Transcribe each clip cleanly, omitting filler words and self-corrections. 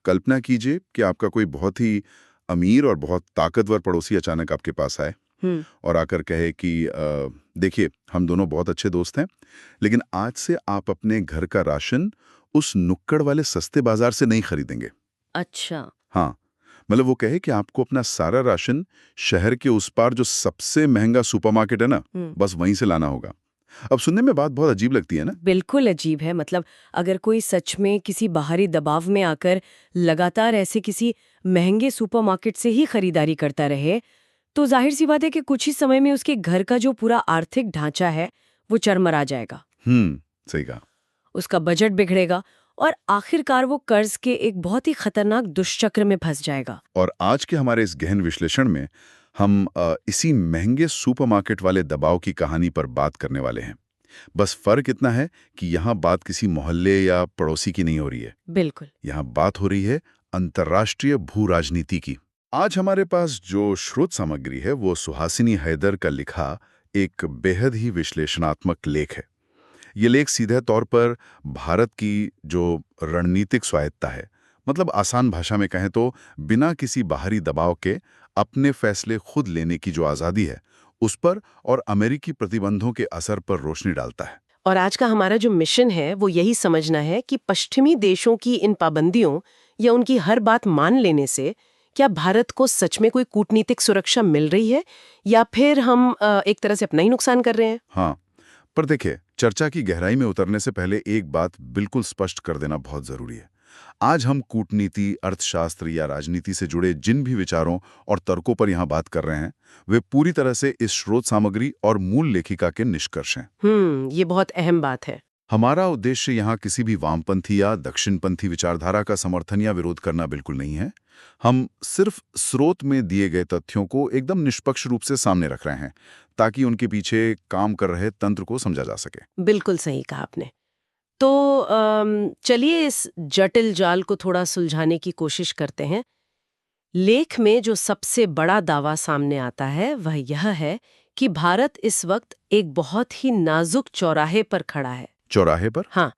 कल्पना कीजिए कि आपका कोई बहुत ही अमीर और बहुत ताकतवर पड़ोसी अचानक आपके पास आए हम्म। और आकर कहे कि देखिए, हम दोनों बहुत अच्छे दोस्त हैं, लेकिन आज से आप अपने घर का राशन उस नुक्कड़ वाले सस्ते बाजार से नहीं खरीदेंगे। अच्छा। हाँ, मतलब वो कहे कि आपको अपना सारा राशन शहर के उस पार जो सबसे महंगा सुपरमार्केट है ना, हम्म। बस वहीं से लाना होगा। अब सुनने में बात बहुत अजीब लगती है ना? बिल्कुल अजीब है। मतलब अगर कोई सच में किसी बाहरी दबाव में आकर लगातार ऐसे किसी महंगे सुपरमार्केट से ही खरीदारी करता रहे, तो जाहिर सी बात है कि कुछ ही समय में उसके घर का जो पूरा आर्थिक ढांचा है वो चरमरा जाएगा। सही कहा। उसका बजट बिगड़ेगा और आखिरकार वो कर्ज के एक बहुत ही खतरनाक दुष्चक्र में फंस जाएगा। और आज के हमारे इस गहन विश्लेषण में हम इसी महंगे सुपरमार्केट वाले दबाव की कहानी पर बात करने वाले हैं। बस फर्क इतना है कि यहाँ बात किसी मोहल्ले या पड़ोसी की नहीं हो रही है। बिल्कुल। यहाँ बात हो रही है अंतर्राष्ट्रीय भू राजनीति की। आज हमारे पास जो स्रोत सामग्री है वो सुहासिनी हैदर का लिखा एक बेहद ही विश्लेषणात्मक लेख है। ये लेख सीधे तौर पर भारत की जो रणनीतिक स्वायत्ता है, मतलब आसान भाषा में कहें तो बिना किसी बाहरी दबाव के अपने फैसले खुद लेने की जो आज़ादी है, उस पर और अमेरिकी प्रतिबंधों के असर पर रोशनी डालता है। और आज का हमारा जो मिशन है वो यही समझना है कि पश्चिमी देशों की इन पाबंदियों या उनकी हर बात मान लेने से क्या भारत को सच में कोई कूटनीतिक सुरक्षा मिल रही है, या फिर हम एक तरह से अपना ही नुकसान कर रहे हैं। हाँ, पर देखिए, चर्चा की गहराई में उतरने से पहले एक बात बिल्कुल स्पष्ट कर देना बहुत जरूरी है। आज हम कूटनीति, अर्थशास्त्र या राजनीति से जुड़े जिन भी विचारों और तर्कों पर यहाँ बात कर रहे हैं, वे पूरी तरह से इस स्रोत सामग्री और मूल लेखिका के निष्कर्ष हैं। ये बहुत अहम बात है। हमारा उद्देश्य यहाँ किसी भी वामपंथी या दक्षिणपंथी विचारधारा का समर्थन या विरोध करना बिल्कुल नहीं है। हम सिर्फ स्रोत में दिए गए तथ्यों को एकदम निष्पक्ष रूप से सामने रख रहे हैं, ताकि उनके पीछे काम कर रहे तंत्र को समझा जा सके। बिल्कुल सही कहा आपने। तो चलिए इस जटिल जाल को थोड़ा सुलझाने की कोशिश करते हैं। लेख में जो सबसे बड़ा दावा सामने आता है वह यह है कि भारत इस वक्त एक बहुत ही नाजुक चौराहे पर खड़ा है। चौराहे पर? हाँ,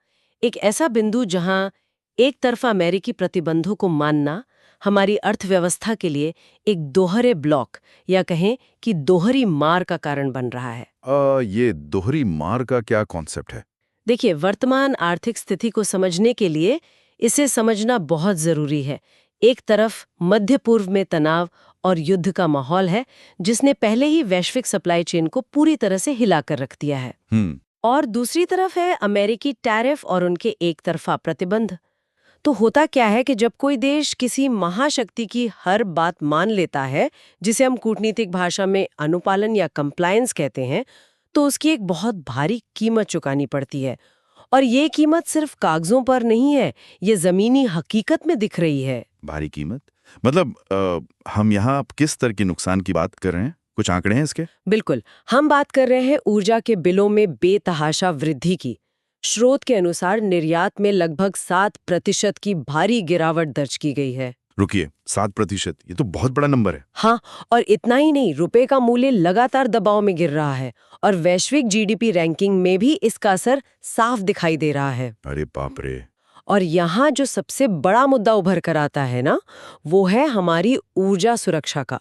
एक ऐसा बिंदु जहां एक तरफा अमेरिकी प्रतिबंधों को मानना हमारी अर्थव्यवस्था के लिए एक दोहरे ब्लॉक या कहें कि दोहरी मार का कारण बन रहा है। ये दोहरी मार का क्या कॉन्सेप्ट है? देखिए, वर्तमान आर्थिक स्थिति को समझने के लिए इसे समझना बहुत जरूरी है। एक तरफ मध्य पूर्व में तनाव और युद्ध का माहौल है, जिसने पहले ही वैश्विक सप्लाई चेन को पूरी तरह से हिलाकर रख दिया है। और दूसरी तरफ है अमेरिकी टैरिफ और उनके एक तरफा प्रतिबंध। तो होता क्या है कि जब कोई देश किसी महाशक्ति की हर बात मान लेता है, जिसे हम कूटनीतिक भाषा में अनुपालन या कंप्लायंस कहते हैं, तो उसकी एक बहुत भारी कीमत चुकानी पड़ती है। और ये कीमत सिर्फ कागजों पर नहीं है, ये जमीनी हकीकत में दिख रही है। भारी कीमत? मतलब हम यहाँ किस स्तर के नुकसान की बात कर रहे हैं? कुछ आंकड़े हैं इसके? बिल्कुल, हम बात कर रहे हैं ऊर्जा के बिलों में बेतहाशा वृद्धि की। स्रोत के अनुसार निर्यात में लगभग 7% की भारी गिरावट दर्ज की गई है। रुकिए, 7%? ये तो बहुत बड़ा नंबर है। हाँ, और इतना ही नहीं, रुपए का मूल्य लगातार दबाव में गिर रहा है और वैश्विक जीडीपी रैंकिंग में भी इसका असर साफ दिखाई दे रहा है। अरे बाप रे! और यहाँ जो सबसे बड़ा मुद्दा उभर कर आता है ना, वो है हमारी ऊर्जा सुरक्षा का।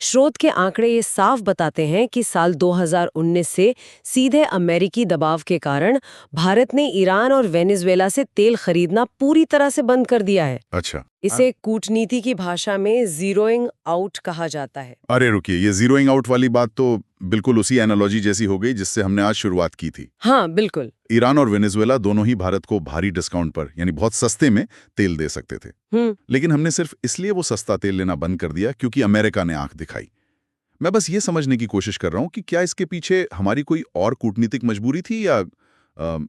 स्रोत के आंकड़े ये साफ बताते हैं कि साल 2019 से सीधे अमेरिकी दबाव के कारण भारत ने ईरान और वेनेजुएला से तेल खरीदना पूरी तरह से बंद कर दिया है। अच्छा। इसे कूटनीति की भाषा में जीरोइंग आउट कहा जाता है। अरे रुकिए, ये जीरोइंग आउट वाली बात तो बिल्कुल उसी एनालॉजी जैसी हो गई जिससे हमने आज शुरुआत की थी। हाँ, बिल्कुल। ईरान और वेनेजुएला दोनों ही भारत को भारी डिस्काउंट पर, यानी बहुत सस्ते में तेल दे सकते थे। लेकिन हमने सिर्फ इसलिए वो सस्ता तेल लेना बंद कर दिया क्योंकि अमेरिका ने आंख दिखाई। मैं बस ये समझने की कोशिश कर रहा हूँ कि क्या इसके पीछे हमारी कोई और कूटनीतिक मजबूरी थी या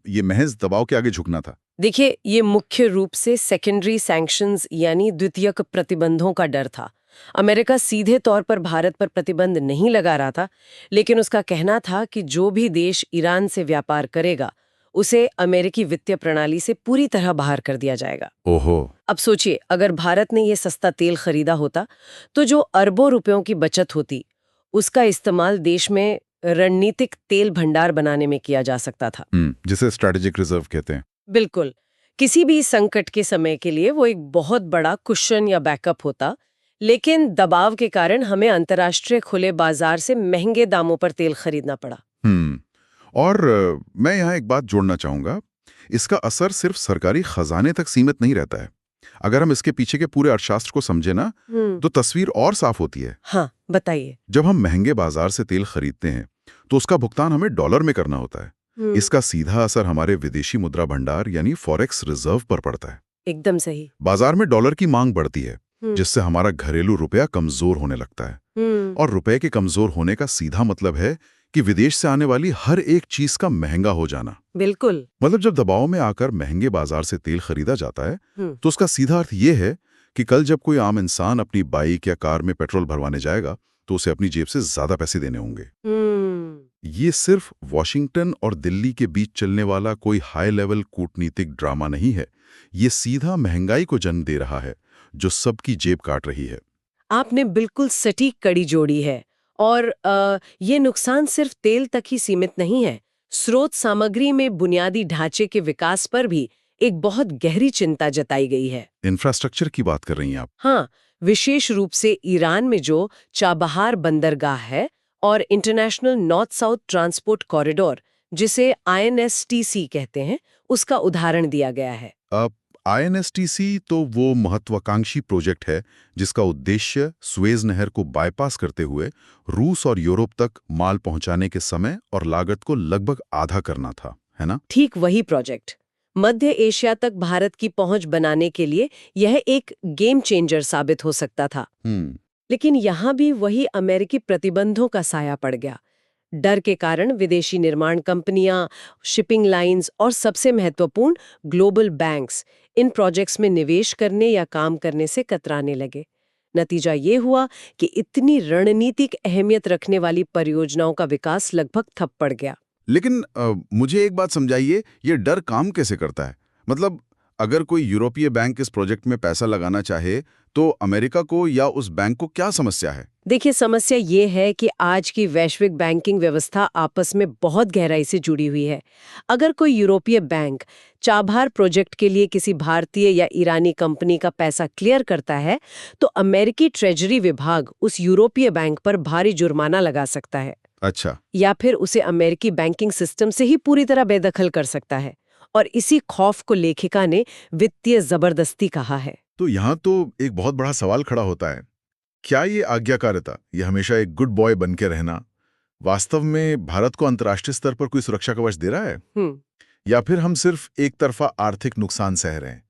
ये महज दबाव के आगे झुकना था? देखिए, ये मुख्य रूप से सेकेंडरी सैंक्शंस यानी द्वितीयक प्रतिबंधों का डर था। अमेरिका सीधे तौर पर भारत पर प्रतिबंध नहीं लगा रहा था, लेकिन उसका कहना था कि जो भी देश ईरान से व्यापार करेगा उसे अमेरिकी वित्तीय प्रणाली से पूरी तरह बाहर कर दिया जाएगा। ओहो। अब सोचिए, अगर भारत ने ये सस्ता तेल खरीदा होता तो जो अरबों रुपयों की बचत होती, उसका इस्तेमाल देश में रणनीतिक तेल भंडार बनाने में किया जा सकता था। जिसे स्ट्रैटेजिक रिजर्व कहते हैं। बिल्कुल, किसी भी संकट के समय के लिए वो एक बहुत बड़ा कुशन या बैकअप होता, लेकिन दबाव के कारण हमें अंतर्राष्ट्रीय खुले बाजार से महंगे दामों पर तेल खरीदना पड़ा। और मैं यहाँ एक बात जोड़ना चाहूंगा, इसका असर सिर्फ सरकारी खजाने तक सीमित नहीं रहता है। अगर हम इसके पीछे के पूरे अर्थशास्त्र को समझे ना, तो तस्वीर और साफ होती है। हाँ, बताइए। जब हम महंगे बाजार से तेल खरीदते हैं तो उसका भुगतान हमें डॉलर में करना होता है। इसका सीधा असर हमारे विदेशी मुद्रा भंडार यानी फॉरेक्स रिजर्व पर पड़ता है। एकदम सही। बाजार में डॉलर की मांग बढ़ती है, जिससे हमारा घरेलू रुपया कमजोर होने लगता है। और रुपए के कमजोर होने का सीधा मतलब है कि विदेश से आने वाली हर एक चीज का महंगा हो जाना। बिल्कुल। मतलब जब दबाव में आकर महंगे बाजार से तेल खरीदा जाता है तो उसका सीधा अर्थ यह है कि कल जब कोई आम इंसान अपनी बाइक या कार में पेट्रोल भरवाने जाएगा तो उसे अपनी जेब से ज्यादा पैसे देने होंगे। ये सिर्फ वॉशिंगटन और दिल्ली के बीच चलने वाला कोई हाई लेवल कूटनीतिक ड्रामा नहीं है, ये सीधा महंगाई को जन्म दे रहा है जो सबकी जेब काट रही है। आपने बिल्कुल सटीक कड़ी जोड़ी है। और ये नुकसान सिर्फ तेल तक ही सीमित नहीं है। स्रोत सामग्री में बुनियादी ढांचे के विकास पर भी एक बहुत गहरी चिंता जताई गई है। इंफ्रास्ट्रक्चर की बात कर रही हैं आप? हाँ, विशेष रूप से ईरान में जो चाबहार बंदरगाह है और international north south transport corridor, जिसे INSTC कहते हैं, उसका उदाहरण दिया गया है। अब INSTC तो वो महत्वाकांक्षी प्रोजेक्ट है जिसका उद्देश्य सुएज नहर को बाईपास करते हुए रूस और यूरोप तक माल पहुंचाने के समय और लागत को लगभग आधा करना था, है ना? ठीक वही प्रोजेक्ट। मध्य एशिया तक भारत की पहुंच बनाने के लिए यह एक गेम चेंजर साबित हो सकता था। लेकिन यहाँ भी वही अमेरिकी प्रतिबंधों का साया पड़ गया। डर के कारण विदेशी निर्माण कंपनियां, शिपिंग लाइंस और सबसे महत्वपूर्ण ग्लोबल बैंक्स इन प्रोजेक्ट्स में निवेश करने या काम करने से कतराने लगे। नतीजा ये हुआ कि इतनी रणनीतिक अहमियत रखने वाली परियोजनाओं का विकास लगभग ठप पड़ गया। लेकिन मुझे एक बात समझाइए, ये डर काम कैसे करता है? मतलब अगर कोई यूरोपीय बैंक इस प्रोजेक्ट में पैसा लगाना चाहे तो अमेरिका को या उस बैंक को क्या समस्या है? देखिए, समस्या ये है कि आज की वैश्विक बैंकिंग व्यवस्था आपस में बहुत गहराई से जुड़ी हुई है। अगर कोई यूरोपीय बैंक चाबहार प्रोजेक्ट के लिए किसी भारतीय या ईरानी कंपनी का पैसा क्लियर करता है, तो अमेरिकी ट्रेजरी विभाग उस यूरोपीय बैंक पर भारी जुर्माना लगा सकता है। अच्छा। या फिर उसे अमेरिकी बैंकिंग सिस्टम से ही पूरी तरह बेदखल कर सकता है। और इसी खौफ को लेखिका ने वित्तीय जबरदस्ती कहा है। तो यहाँ तो एक बहुत बड़ा सवाल खड़ा होता है, क्या ये आज्ञाकारिता, ये हमेशा एक गुड बॉय बन के रहना, वास्तव में भारत को अंतर्राष्ट्रीय स्तर पर कोई सुरक्षा कवच दे रहा है? या फिर हम सिर्फ एक तरफा आर्थिक नुकसान सह रहे हैं?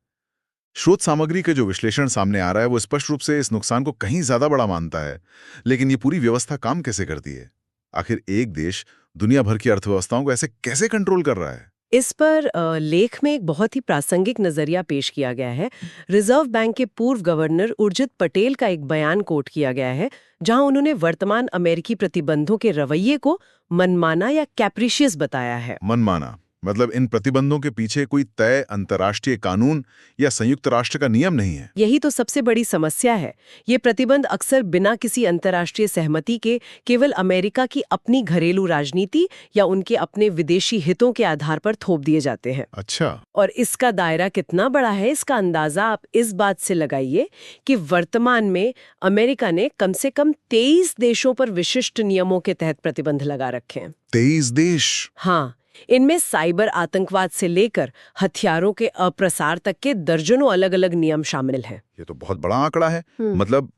स्रोत सामग्री के जो विश्लेषण सामने आ रहा है वो स्पष्ट रूप से इस नुकसान को कहीं ज्यादा बड़ा मानता है। लेकिन ये पूरी व्यवस्था काम कैसे करती है? आखिर एक देश दुनिया भर की अर्थव्यवस्थाओं को ऐसे कैसे कंट्रोल कर रहा है? इस पर लेख में एक बहुत ही प्रासंगिक नजरिया पेश किया गया है। रिजर्व बैंक के पूर्व गवर्नर उर्जित पटेल का एक बयान कोट किया गया है, जहां उन्होंने वर्तमान अमेरिकी प्रतिबंधों के रवैये को मनमाना या कैप्रिशियस बताया है। मनमाना मतलब इन प्रतिबंधों के पीछे कोई तय अंतर्राष्ट्रीय कानून या संयुक्त राष्ट्र का नियम नहीं है। यही तो सबसे बड़ी समस्या है। ये प्रतिबंध अक्सर बिना किसी अंतर्राष्ट्रीय सहमति के केवल अमेरिका की अपनी घरेलू राजनीति या उनके अपने विदेशी हितों के आधार पर थोप दिए जाते हैं। अच्छा। और इसका दायरा कितना बड़ा है, इसका अंदाजा आप इस बात से लगाइए कि वर्तमान में अमेरिका ने कम से कम 23 देशों पर विशिष्ट नियमों के तहत प्रतिबंध लगा रखे हैं। 23 देश? हाँ, इनमें साइबर आतंकवाद से लेकर हथियारों के अप्रसार तक के दर्जनों अलग-अलग नियम शामिल हैं। ये तो बहुत बड़ा आंकड़ा है। मतलब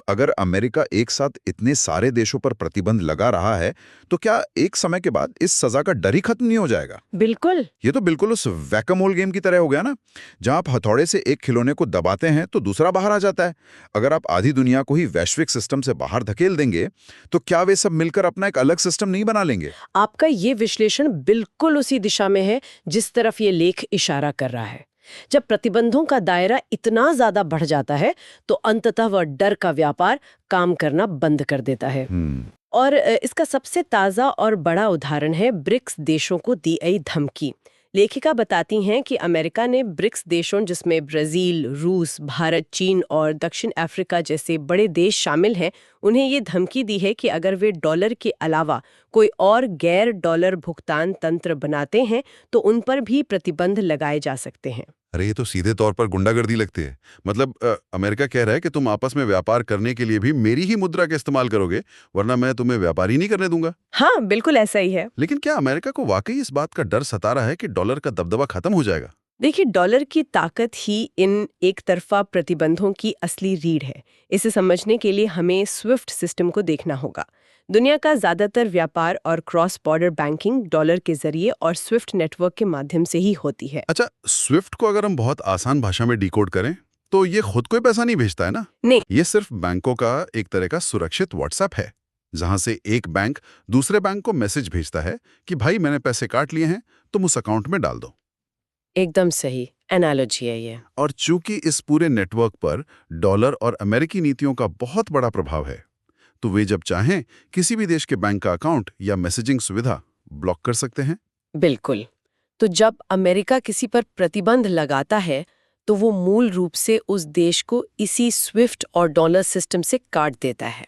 अगर अमेरिका एक साथ इतने सारे देशों पर प्रतिबंध लगा रहा है तो क्या एक समय के बाद इस सजा का डर ही खत्म नहीं हो जाएगा? बिल्कुल। ये तो बिल्कुल उस वैक-ए-मोल गेम की तरह हो गया ना, जहां आप हथौड़े से एक खिलौने को दबाते हैं तो दूसरा बाहर आ जाता है। अगर आप आधी दुनिया को ही वैश्विक सिस्टम से बाहर धकेल देंगे तो क्या वे सब मिलकर अपना एक अलग सिस्टम नहीं बना लेंगे? आपका ये विश्लेषण बिल्कुल उसी दिशा में है जिस तरफ ये लेख इशारा कर रहा है। जब प्रतिबंधों का दायरा इतना ज्यादा बढ़ जाता है तो अंततः वह डर का व्यापार काम करना बंद कर देता है। और इसका सबसे ताजा और बड़ा उदाहरण है ब्रिक्स देशों को दी गई धमकी, लेखिका बताती हैं कि अमेरिका ने ब्रिक्स देशों जिसमें ब्राजील, रूस, भारत, चीन और दक्षिण अफ्रीका जैसे बड़े देश शामिल हैं, उन्हें ये धमकी दी है कि अगर वे डॉलर के अलावा कोई और गैर डॉलर भुगतान तंत्र बनाते हैं तो उन पर भी प्रतिबंध लगाए जा सकते हैं। अरे ये तो सीधे तौर पर गुंडागर्दी लगती है। मतलब अमेरिका कह रहा है कि तुम आपस में व्यापार करने के लिए भी मेरी ही मुद्रा का इस्तेमाल करोगे, वरना मैं तुम्हें व्यापार ही नहीं करने दूंगा। हाँ, बिल्कुल ऐसा ही है। लेकिन क्या अमेरिका को वाकई इस बात का डर सता रहा है कि डॉलर का दबदबा खत्म हो जाएगा? देखिए, डॉलर की ताकत ही इन एक तरफा प्रतिबंधों की असली रीढ़ है। इसे समझने के लिए हमें स्विफ्ट सिस्टम को देखना होगा। दुनिया का ज्यादातर व्यापार और क्रॉस बॉर्डर बैंकिंग डॉलर के जरिए और स्विफ्ट नेटवर्क के माध्यम से ही होती है। अच्छा, स्विफ्ट को अगर हम बहुत आसान भाषा में डिकोड करें तो ये खुद कोई पैसा नहीं भेजता है ना? नहीं। ये सिर्फ बैंकों का एक तरह का सुरक्षित व्हाट्सएप है, जहां से एक बैंक दूसरे बैंक को मैसेज भेजता है कि भाई मैंने पैसे काट लिए हैं, तुम उस अकाउंट में डाल दो। एकदम सही एनालॉजी है ये। और चूंकि इस पूरे नेटवर्क पर डॉलर और अमेरिकी नीतियों का बहुत बड़ा प्रभाव है, तो वे जब चाहें किसी भी देश के बैंक का अकाउंट या मैसेजिंग सुविधा ब्लॉक कर सकते हैं। बिल्कुल। तो जब अमेरिका किसी पर प्रतिबंध लगाता है तो वो मूल रूप से उस देश को इसी स्विफ्ट और डॉलर सिस्टम से काट देता है।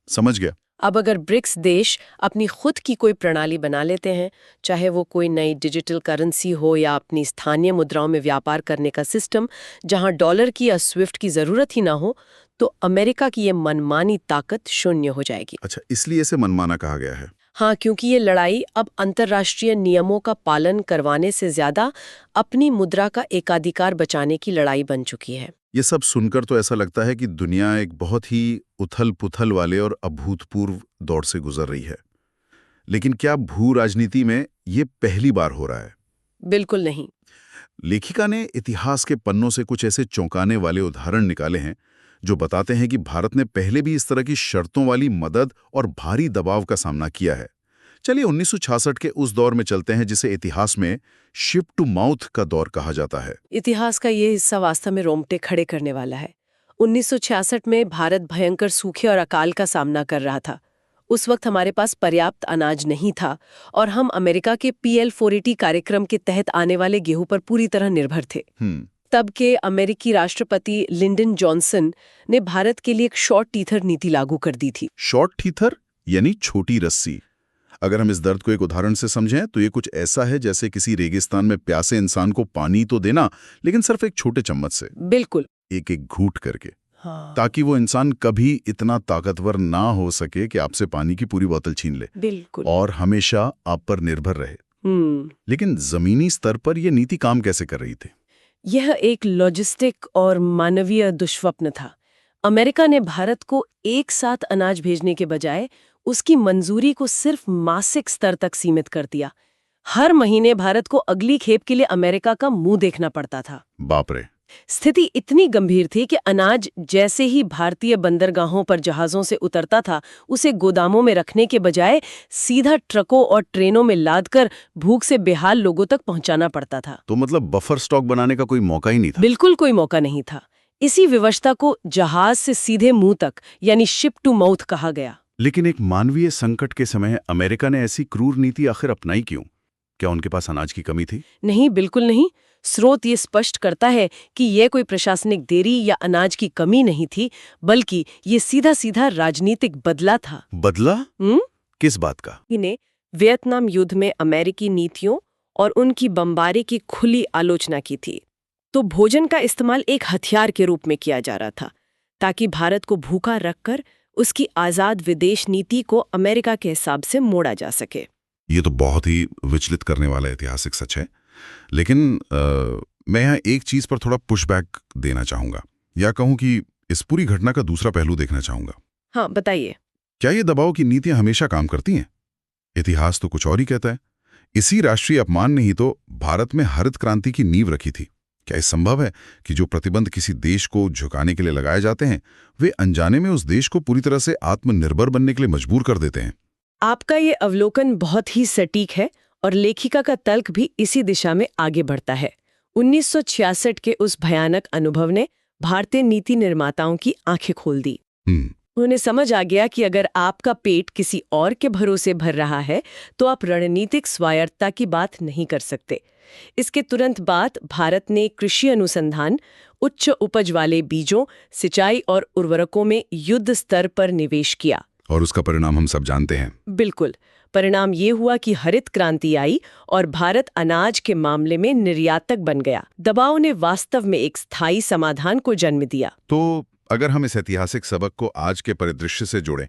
समझ गया। अब अगर ब्रिक्स देश अपनी खुद की कोई प्रणाली बना लेते हैं, चाहे वो कोई नई डिजिटल करेंसी हो या अपनी स्थानीय मुद्राओं में व्यापार करने का सिस्टम, जहां डॉलर की या स्विफ्ट की जरूरत ही ना हो, तो अमेरिका की ये मनमानी ताकत शून्य हो जाएगी। अच्छा, इसलिए इसे मनमाना कहा गया है। हाँ, क्योंकि ये लड़ाई अब अंतर्राष्ट्रीय नियमों का पालन करवाने से ज्यादा अपनी मुद्रा का एकाधिकार बचाने की लड़ाई बन चुकी है। ये सब सुनकर तो ऐसा लगता है कि दुनिया एक बहुत ही उथल-पुथल वाले और अभूतपूर्व दौर से गुजर रही है। लेकिन क्या भू राजनीति में ये पहली बार हो रहा है? बिल्कुल नहीं। लेखिका ने इतिहास के पन्नों से कुछ ऐसे चौंकाने वाले उदाहरण निकाले हैं जो बताते हैं कि भारत ने पहले भी इस तरह की शर्तों वाली मदद और भारी दबाव का सामना किया है। चलिए 1966 के उस दौर में चलते हैं जिसे इतिहास में शिप टू माउथ का दौर कहा जाता है। इतिहास का ये हिस्सा वास्तव में रोंगटे खड़े करने वाला है। 1966 में भारत भयंकर सूखे और अकाल का सामना कर रहा था। उस वक्त हमारे पास पर्याप्त अनाज नहीं था और हम अमेरिका के PL 480 कार्यक्रम के तहत आने वाले गेहूं पर पूरी तरह निर्भर थे। तब के अमेरिकी राष्ट्रपति लिंडन जॉनसन ने भारत के लिए एक शॉर्ट टीथर नीति लागू कर दी थी। शॉर्ट टीथर यानी छोटी रस्सी। अगर हम इस दर्द को एक उदाहरण से समझें तो ये कुछ ऐसा है जैसे किसी रेगिस्तान में प्यासे इंसान को पानी तो देना, लेकिन सिर्फ एक छोटे चम्मच से, बिल्कुल, एक एक घूंट करके। हाँ। ताकि वो इंसान कभी इतना ताकतवर ना हो सके कि आपसे पानी की पूरी बोतल छीन ले। बिल्कुल। और हमेशा आप पर निर्भर रहे। लेकिन जमीनी स्तर पर यह नीति काम कैसे कर रही थी? यह एक लॉजिस्टिक और मानवीय दुष्स्वप्न था। अमेरिका ने भारत को एक साथ अनाज भेजने के बजाय उसकी मंजूरी को सिर्फ मासिक स्तर तक सीमित कर दिया। हर महीने भारत को अगली खेप के लिए अमेरिका का मुंह देखना पड़ता था। बाप रे। स्थिति इतनी गंभीर थी कि अनाज जैसे ही भारतीय बंदरगाहों पर जहाजों से उतरता था, उसे गोदामों में रखने के बजाय सीधा ट्रकों और ट्रेनों में लादकर भूख से बेहाल लोगों तक पहुंचाना पड़ता था। तो मतलब बफर स्टॉक बनाने का कोई मौका ही नहीं था? बिल्कुल कोई मौका नहीं था। इसी विवशता को जहाज से सीधे मुंह तक यानी शिप टू माउथ कहा गया। लेकिन एक मानवीय संकट के समय अमेरिका ने ऐसी क्रूर नीति आखिर अपनाई क्यों? क्या उनके पास अनाज की कमी थी? नहीं, बिल्कुल नहीं। स्रोत ये स्पष्ट करता है कि यह कोई प्रशासनिक देरी या अनाज की कमी नहीं थी, बल्कि ये सीधा सीधा राजनीतिक बदला था। बदला? किस बात का? इन्हें वियतनाम युद्ध में अमेरिकी नीतियों और उनकी बमबारी की खुली आलोचना की थी। तो भोजन का इस्तेमाल एक हथियार के रूप में किया जा रहा था, ताकि भारत को भूखा रखकर उसकी आजाद विदेश नीति को अमेरिका के हिसाब से मोड़ा जा सके। ये तो बहुत ही विचलित करने वाला ऐतिहासिक सच है। लेकिन मैं यहाँ एक चीज पर थोड़ा पुशबैक देना चाहूंगा, या कहूं कि इस पूरी घटना का दूसरा पहलू देखना चाहूंगा। हाँ, बताइए। क्या ये दबाव की नीतियां हमेशा काम करती हैं? इतिहास तो कुछ और ही कहता है। इसी राष्ट्रीय अपमान ने ही तो भारत में हरित क्रांति की नींव रखी थी। क्या ये संभव है कि जो प्रतिबंध किसी देश को झुकाने के लिए लगाए जाते हैं, वे अनजाने में उस देश को पूरी तरह से आत्मनिर्भर बनने के लिए मजबूर कर देते हैं? आपका ये अवलोकन बहुत ही सटीक है और लेखिका का तर्क भी इसी दिशा में आगे बढ़ता है। 1966 के उस भयानक अनुभव ने भारतीय नीति निर्माताओं की आंखें खोल दी। उन्हें समझ आ गया कि अगर आपका पेट किसी और के भरोसे भर रहा है तो आप रणनीतिक स्वायत्तता की बात नहीं कर सकते। इसके तुरंत बाद भारत ने कृषि अनुसंधान, उच्च उपज वाले बीजों, सिंचाई और उर्वरकों में युद्ध स्तर पर निवेश किया। और उसका परिणाम हम सब जानते हैं। बिल्कुल। परिणाम ये हुआ कि हरित क्रांति आई और भारत अनाज के मामले में निर्यातक बन गया। दबाव ने वास्तव में एक स्थायी समाधान को जन्म दिया। तो अगर हम इस ऐतिहासिक सबक को आज के परिदृश्य से जोड़ें,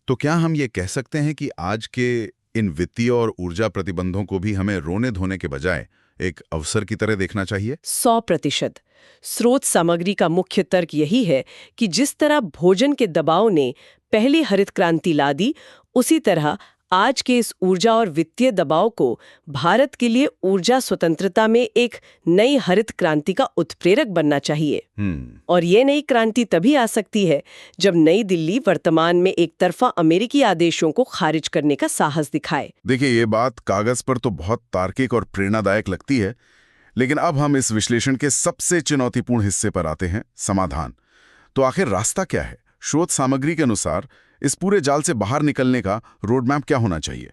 तो क्या हम ये कह सकते हैं कि आज के इन वित्तीय और ऊर्जा प्रतिबंधों को भी हमें रोने धोने के बजाय एक अवसर की तरह देखना चाहिए? 100%। स्रोत सामग्री का मुख्य तर्क यही है कि जिस तरह भोजन के दबाव ने पहली हरित क्रांति ला दी, उसी तरह आज के इस ऊर्जा और वित्तीय दबाव को भारत के लिए ऊर्जा स्वतंत्रता में एक नई हरित क्रांति का उत्प्रेरक बनना चाहिए। और ये नई क्रांति तभी आ सकती है जब नई दिल्ली वर्तमान में एक तरफा अमेरिकी आदेशों को खारिज करने का साहस दिखाए। देखिए, ये बात कागज पर तो बहुत तार्किक और प्रेरणादायक लगती है, लेकिन अब हम इस विश्लेषण के सबसे चुनौतीपूर्ण हिस्से पर आते हैं, समाधान। तो आखिर रास्ता क्या है? शोध सामग्री के अनुसार इस पूरे जाल से बाहर निकलने का रोडमैप क्या होना चाहिए?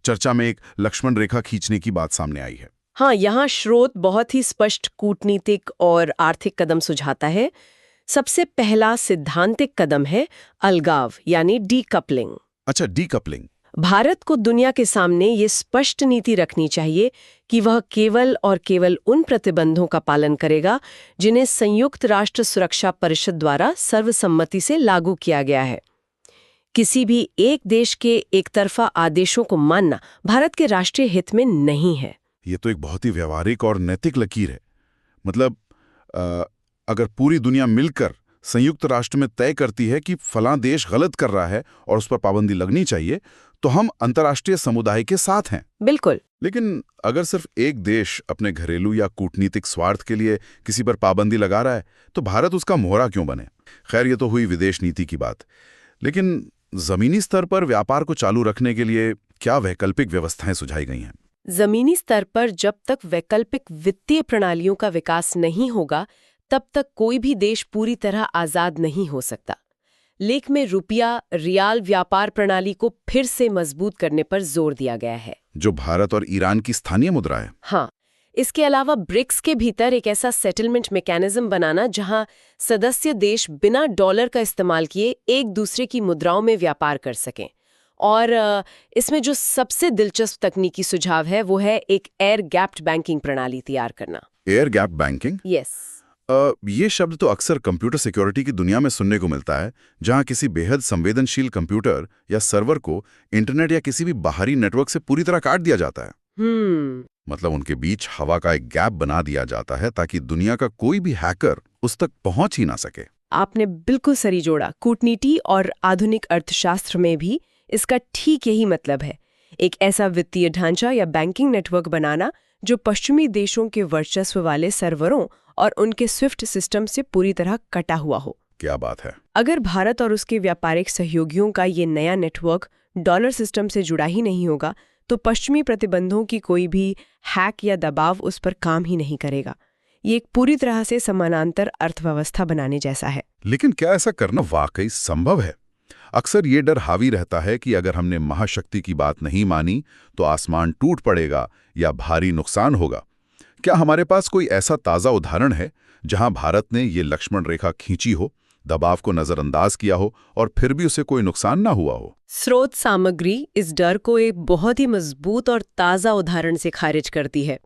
चर्चा में एक लक्ष्मण रेखा खींचने की बात सामने आई है। हाँ, यहाँ स्रोत बहुत ही स्पष्ट कूटनीतिक और आर्थिक कदम सुझाता है। सबसे पहला सिद्धांतिक कदम है अलगाव, यानी डीकपलिंग। अच्छा, डीकपलिंग। भारत को दुनिया के सामने ये स्पष्ट नीति रखनी चाहिए कि वह केवल और केवल उन प्रतिबंधों का पालन करेगा जिन्हें संयुक्त राष्ट्र सुरक्षा परिषद द्वारा सर्वसम्मति से लागू किया गया है। किसी भी एक देश के एक तरफा आदेशों को मानना भारत के राष्ट्रीय हित में नहीं है। ये तो एक बहुत ही व्यवहारिक और नैतिक लकीर है। मतलब अगर पूरी दुनिया मिलकर संयुक्त राष्ट्र में तय करती है कि फलां देश गलत कर रहा है और उस पर पाबंदी लगनी चाहिए, तो हम अंतर्राष्ट्रीय समुदाय के साथ हैं। बिल्कुल। लेकिन अगर सिर्फ एक देश अपने घरेलू या कूटनीतिक स्वार्थ के लिए किसी पर पाबंदी लगा रहा है, तो भारत उसका मोहरा क्यों बने? खैर, ये तो हुई विदेश नीति की बात। लेकिन जमीनी स्तर पर व्यापार को चालू रखने के लिए क्या वैकल्पिक व्यवस्थाएं सुझाई गई हैं? जमीनी स्तर पर जब तक वैकल्पिक वित्तीय प्रणालियों का विकास नहीं होगा, तब तक कोई भी देश पूरी तरह आजाद नहीं हो सकता। लेख में रुपया रियाल व्यापार प्रणाली को फिर से मजबूत करने पर जोर दिया गया है, जो भारत और ईरान की स्थानीय मुद्रा है। हाँ, इसके अलावा ब्रिक्स के भीतर एक ऐसा सेटलमेंट मैकेनिज्म बनाना जहां सदस्य देश बिना डॉलर का इस्तेमाल किए एक दूसरे की मुद्राओं में व्यापार कर सकें। और इसमें जो सबसे दिलचस्प तकनीकी सुझाव है वो है एक एयर गैप्ड बैंकिंग प्रणाली तैयार करना। Air gap banking? यस। ये शब्द तो अक्सर कंप्यूटर सिक्योरिटी की दुनिया में सुनने को मिलता है, जहां किसी बेहद संवेदनशील कंप्यूटर या सर्वर को इंटरनेट या किसी भी बाहरी नेटवर्क से पूरी तरह काट दिया जाता है। मतलब उनके बीच हवा का एक गैप बना दिया जाता है ताकि दुनिया का कोई भी हैकर उस तक पहुंच ही ना सके। आपने बिल्कुल सही जोड़ा। कूटनीति और आधुनिक अर्थशास्त्र में भी इसका ठीक यही मतलब है। एक ऐसा वित्तीय ढांचा या बैंकिंग नेटवर्क बनाना जो पश्चिमी देशों के वर्चस्व वाले सर्वरों और उनके स्विफ्ट सिस्टम से पूरी तरह कटा हुआ हो। क्या बात है! अगर भारत और उसके व्यापारिक सहयोगियों का ये नया नेटवर्क डॉलर सिस्टम से जुड़ा ही नहीं होगा, तो पश्चिमी प्रतिबंधों की कोई भी हैक या दबाव उस पर काम ही नहीं करेगा। ये एक पूरी तरह से समानांतर अर्थव्यवस्था बनाने जैसा है। लेकिन क्या ऐसा करना वाकई संभव है? अक्सर ये डर हावी रहता है कि अगर हमने महाशक्ति की बात नहीं मानी तो आसमान टूट पड़ेगा या भारी नुकसान होगा। क्या हमारे पास कोई ऐसा ताज़ा उदाहरण है जहां भारत ने ये लक्ष्मण रेखा खींची हो, दबाव को नजरअंदाज किया हो और फिर भी उसे कोई नुकसान ना हुआ हो? स्रोत सामग्री इस डर को एक बहुत ही मजबूत और ताज़ा उदाहरण से खारिज करती है।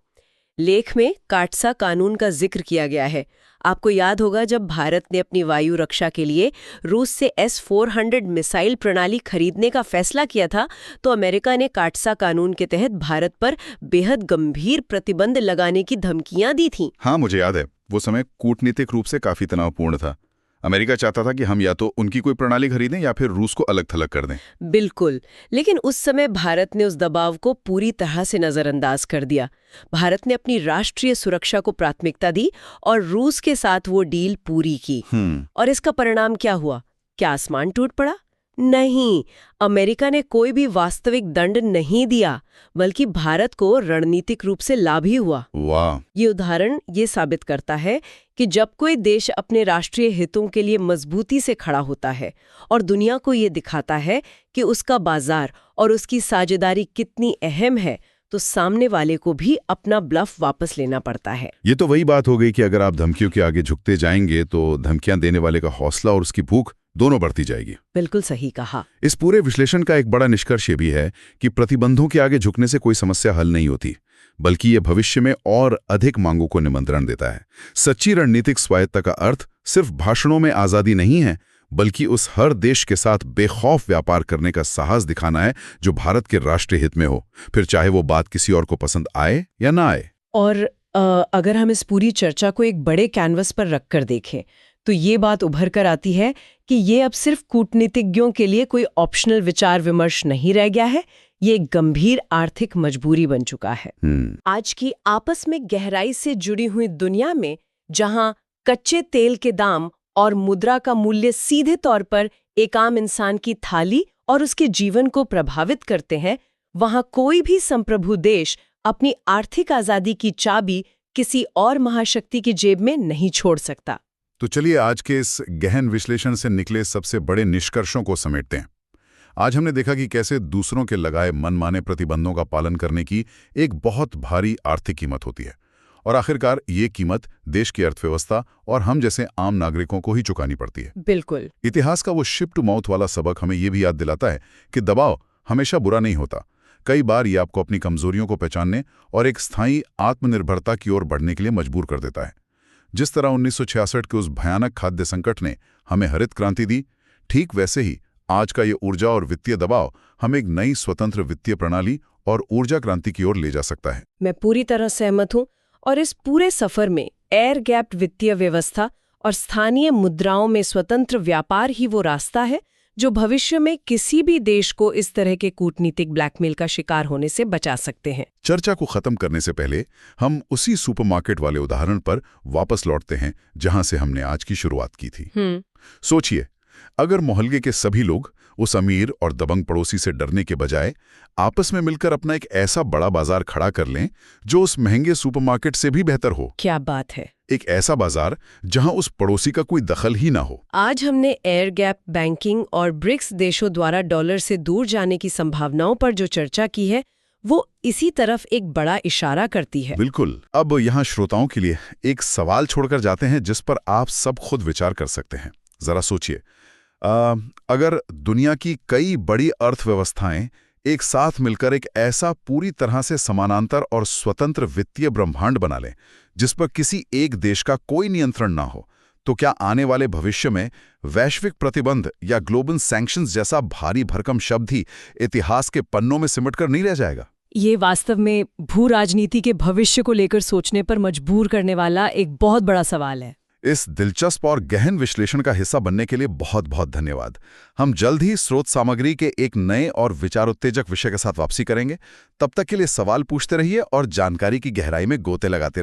लेख में काटसा कानून का जिक्र किया गया है। आपको याद होगा जब भारत ने अपनी वायु रक्षा के लिए रूस से S-400 मिसाइल प्रणाली खरीदने का फैसला किया था, तो अमेरिका ने काटसा कानून के तहत भारत पर बेहद गंभीर प्रतिबंध लगाने की धमकियां दी थीं। हाँ, मुझे याद है। वो समय कूटनीतिक रूप से काफी तनावपूर्ण था। अमेरिका चाहता था कि हम या तो उनकी कोई प्रणाली खरीदें या फिर रूस को अलग थलग कर दें। बिल्कुल, लेकिन उस समय भारत ने उस दबाव को पूरी तरह से नजरअंदाज कर दिया। भारत ने अपनी राष्ट्रीय सुरक्षा को प्राथमिकता दी और रूस के साथ वो डील पूरी की। और इसका परिणाम क्या हुआ? क्या आसमान टूट पड़ा? नहीं, अमेरिका ने कोई भी वास्तविक दंड नहीं दिया, बल्कि भारत को रणनीतिक रूप से लाभ ही हुआ। वाह। ये उदाहरण ये साबित करता है कि जब कोई देश अपने राष्ट्रीय हितों के लिए मजबूती से खड़ा होता है और दुनिया को ये दिखाता है कि उसका बाजार और उसकी साझेदारी कितनी अहम है, तो सामने वाले को भी अपना ब्लफ वापस लेना पड़ता है। ये तो वही बात हो गई कि अगर आप धमकियों के आगे झुकते जाएंगे तो धमकियां देने वाले का हौसला और उसकी भूख दोनों बढ़ती जाएगी। बिल्कुल सही कहा। इस पूरे विश्लेषण का एक बड़ा निष्कर्ष ये भी है कि प्रतिबंधों के आगे झुकने से कोई समस्या हल नहीं होती, बल्कि ये भविष्य में और अधिक मांगों को निमंत्रण देता है। सच्ची रणनीतिक स्वायत्ता का अर्थ सिर्फ भाषणों में आजादी नहीं है, बल्कि उस हर देश के साथ बेखौफ व्यापार करने का साहस दिखाना है जो भारत के राष्ट्रीय हित में हो, फिर चाहे वो बात किसी और को पसंद आए या ना आए। और अगर हम इस पूरी चर्चा को एक बड़े कैनवस पर रखकर देखें, तो ये बात उभर कर आती है कि ये अब सिर्फ कूटनीतिज्ञों के लिए कोई ऑप्शनल विचार विमर्श नहीं रह गया है, ये एक गंभीर आर्थिक मजबूरी बन चुका है। आज की आपस में गहराई से जुड़ी हुई दुनिया में, जहां कच्चे तेल के दाम और मुद्रा का मूल्य सीधे तौर पर एक आम इंसान की थाली और उसके जीवन को प्रभावित करते हैं, वहां कोई भी संप्रभु देश अपनी आर्थिक आजादी की चाबी किसी और महाशक्ति की जेब में नहीं छोड़ सकता। तो चलिए आज के इस गहन विश्लेषण से निकले सबसे बड़े निष्कर्षों को समेटते हैं। आज हमने देखा कि कैसे दूसरों के लगाए मनमाने प्रतिबंधों का पालन करने की एक बहुत भारी आर्थिक कीमत होती है, और आखिरकार ये कीमत देश की अर्थव्यवस्था और हम जैसे आम नागरिकों को ही चुकानी पड़ती है। बिल्कुल। इतिहास का वो शिप टू माउथ वाला सबक हमें ये भी याद दिलाता है कि दबाव हमेशा बुरा नहीं होता। कई बार ये आपको अपनी कमजोरियों को पहचानने और एक स्थायी आत्मनिर्भरता की ओर बढ़ने के लिए मजबूर कर देता है। जिस तरह 1966 के उस भयानक खाद्य संकट ने हमें हरित क्रांति दी, ठीक वैसे ही आज का ये ऊर्जा और वित्तीय दबाव हमें एक नई स्वतंत्र वित्तीय प्रणाली और ऊर्जा क्रांति की ओर ले जा सकता है। मैं पूरी तरह सहमत हूँ, और इस पूरे सफर में एयर गैप वित्तीय व्यवस्था और स्थानीय मुद्राओं में स्वतंत्र व्यापार ही वो रास्ता है जो भविष्य में किसी भी देश को इस तरह के कूटनीतिक ब्लैकमेल का शिकार होने से बचा सकते हैं। चर्चा को खत्म करने से पहले हम उसी सुपरमार्केट वाले उदाहरण पर वापस लौटते हैं जहां से हमने आज की शुरुआत की थी। सोचिए, अगर मोहल्ले के सभी लोग उस अमीर और दबंग पड़ोसी से डरने के बजाय आपस में मिलकर अपना एक ऐसा बड़ा बाजार खड़ा कर लें जो उस महंगे सुपरमार्केट से भी बेहतर हो। क्या बात है! एक ऐसा बाजार जहां उस पड़ोसी का कोई दखल ही ना हो। आज हमने एयर गैप बैंकिंग और ब्रिक्स देशों द्वारा डॉलर से दूर जाने की संभावनाओं पर जो चर्चा की है, वो इसी तरफ एक बड़ा इशारा करती है। बिल्कुल। अब यहाँ श्रोताओं के लिए एक सवाल छोड़कर जाते हैं जिस पर आप सब खुद विचार कर सकते हैं। जरा सोचिए, अगर दुनिया की कई बड़ी अर्थव्यवस्थाएं एक साथ मिलकर एक ऐसा पूरी तरह से समानांतर और स्वतंत्र वित्तीय ब्रह्मांड बना लें जिस पर किसी एक देश का कोई नियंत्रण ना हो, तो क्या आने वाले भविष्य में वैश्विक प्रतिबंध या ग्लोबल सैंक्शंस जैसा भारी भरकम शब्द ही इतिहास के पन्नों में सिमटकर नहीं रह जाएगा? ये वास्तव में भू राजनीति के भविष्य को लेकर सोचने पर मजबूर करने वाला एक बहुत बड़ा सवाल है। इस दिलचस्प और गहन विश्लेषण का हिस्सा बनने के लिए बहुत बहुत धन्यवाद। हम जल्द ही स्रोत सामग्री के एक नए और विचार उत्तेजक विषय के साथ वापसी करेंगे। तब तक के लिए सवाल पूछते रहिए और जानकारी की गहराई में गोते लगाते रहिए।